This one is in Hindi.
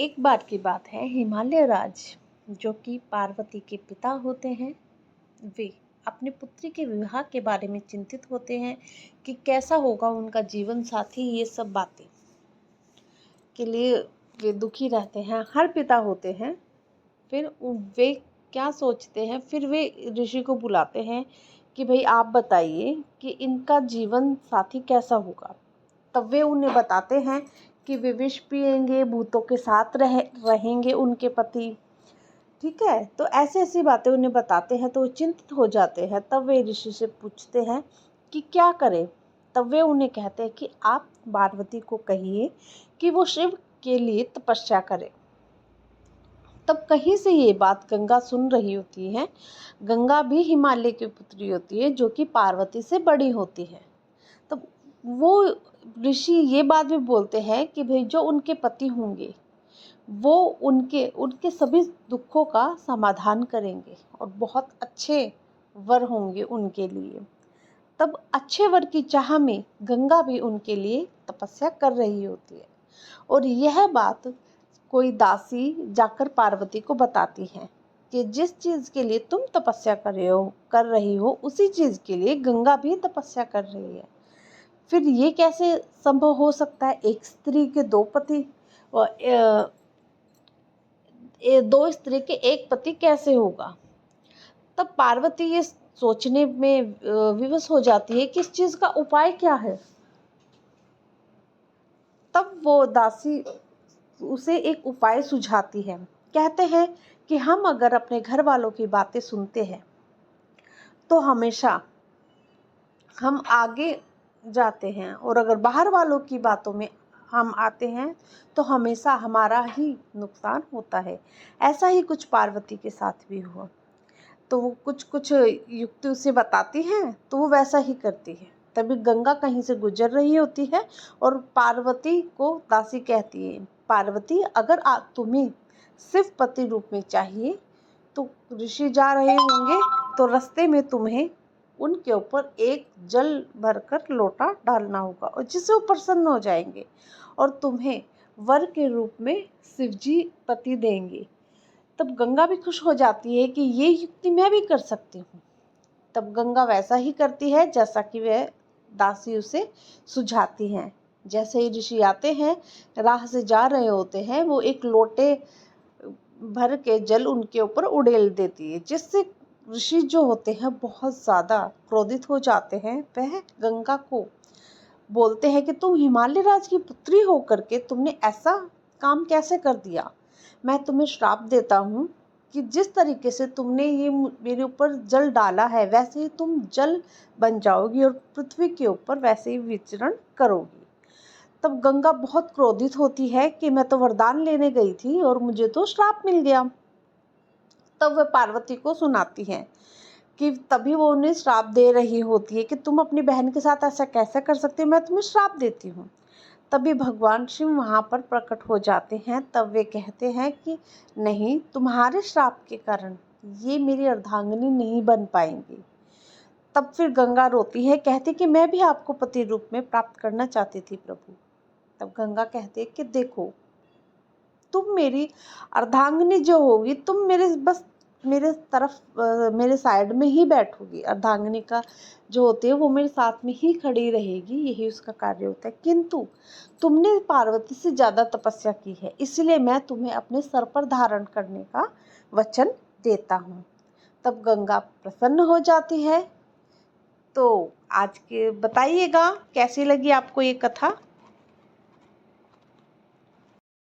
एक बार की बात है, हिमालय राज जो कि पार्वती के पिता होते हैं, वे अपनी पुत्री के विवाह के बारे में चिंतित होते हैं कि कैसा होगा उनका जीवन साथी। ये सब बातें के लिए वे दुखी रहते हैं। हर पिता होते हैं। फिर वे क्या सोचते हैं, फिर वे ऋषि को बुलाते हैं कि भाई आप बताइए कि इनका जीवन साथी कैसा होगा। तब वे उन्हें बताते हैं कि वे विष पिएंगे, भूतों के साथ रहेंगे उनके पति। ठीक है, तो ऐसी ऐसी बातें उन्हें बताते हैं तो वो चिंतित हो जाते हैं। तब वे ऋषि से पूछते हैं कि क्या करें। तब वे उन्हें कहते हैं कि आप पार्वती को कहिए कि वो शिव के लिए तपस्या करे। तब कहीं से ये बात गंगा सुन रही होती है। गंगा भी हिमालय की पुत्री होती है जो कि पार्वती से बड़ी होती है। तब वो ऋषि ये बात भी बोलते हैं कि भाई जो उनके पति होंगे वो उनके उनके सभी दुखों का समाधान करेंगे और बहुत अच्छे वर होंगे उनके लिए। तब अच्छे वर की चाह में गंगा भी उनके लिए तपस्या कर रही होती है और यह बात कोई दासी जाकर पार्वती को बताती है कि जिस चीज़ के लिए तुम तपस्या कर रही हो उसी चीज़ के लिए गंगा भी तपस्या कर रही है। फिर ये कैसे संभव हो सकता है, एक स्त्री के दो पति और दो स्त्री के एक पति कैसे होगा। तब पार्वती ये सोचने में विवश हो जाती है कि इस चीज़ का उपाय क्या है। तब वो दासी उसे एक उपाय सुझाती है। कहते हैं कि हम अगर अपने घर वालों की बातें सुनते हैं तो हमेशा हम आगे जाते हैं और अगर बाहर वालों की बातों में हम आते हैं तो हमेशा हमारा ही नुकसान होता है। ऐसा ही कुछ पार्वती के साथ भी हुआ। तो वो कुछ कुछ युक्ति उसे बताती हैं तो वो वैसा ही करती है। तभी गंगा कहीं से गुजर रही होती है और पार्वती को दासी कहती है, पार्वती अगर तुम्हें सिर्फ पति रूप में चाहिए तो ऋषि जा रहे होंगे तो रास्ते में तुम्हें उनके ऊपर एक जल भरकर लोटा डालना होगा और जिससे वो प्रसन्न हो जाएंगे और तुम्हें वर के रूप में शिवजी पति देंगे। तब गंगा भी खुश हो जाती है कि ये युक्ति मैं भी कर सकती हूँ। तब गंगा वैसा ही करती है जैसा कि वह दासी उसे सुझाती हैं। जैसे ही ऋषि आते हैं, राह से जा रहे होते हैं, वो एक लोटे भर के जल उनके ऊपर उड़ेल देती है, जिससे ऋषि जो होते हैं बहुत ज़्यादा क्रोधित हो जाते हैं। वह गंगा को बोलते हैं कि तुम हिमालय राज की पुत्री होकर के तुमने ऐसा काम कैसे कर दिया। मैं तुम्हें श्राप देता हूँ कि जिस तरीके से तुमने ये मेरे ऊपर जल डाला है वैसे ही तुम जल बन जाओगी और पृथ्वी के ऊपर वैसे ही विचरण करोगी। तब गंगा बहुत क्रोधित होती है कि मैं तो वरदान लेने गई थी और मुझे तो श्राप मिल गया। तब वह पार्वती को सुनाती है कि तभी वो उन्हें श्राप दे रही होती है कि तुम अपनी बहन के साथ ऐसा कैसे कर सकती हो, मैं तुम्हें श्राप देती हूँ। तभी भगवान शिव वहाँ पर प्रकट हो जाते हैं। तब वे कहते हैं कि नहीं, तुम्हारे श्राप के कारण ये मेरी अर्धांगिनी नहीं बन पाएंगी। तब फिर गंगा रोती है, कहती कि मैं भी आपको पति रूप में प्राप्त करना चाहती थी प्रभु। तब गंगा कहती है कि देखो, तुम मेरी अर्धांगिनी जो होगी, तुम मेरे तरफ मेरे साइड में ही बैठोगी। अर्धांगिनी का जो होती है वो मेरे साथ में ही खड़ी रहेगी, यही उसका कार्य होता है। किंतु तुमने पार्वती से ज़्यादा तपस्या की है, इसलिए मैं तुम्हें अपने सर पर धारण करने का वचन देता हूँ। तब गंगा प्रसन्न हो जाती है। तो आज के बताइएगा कैसी लगी आपको ये कथा।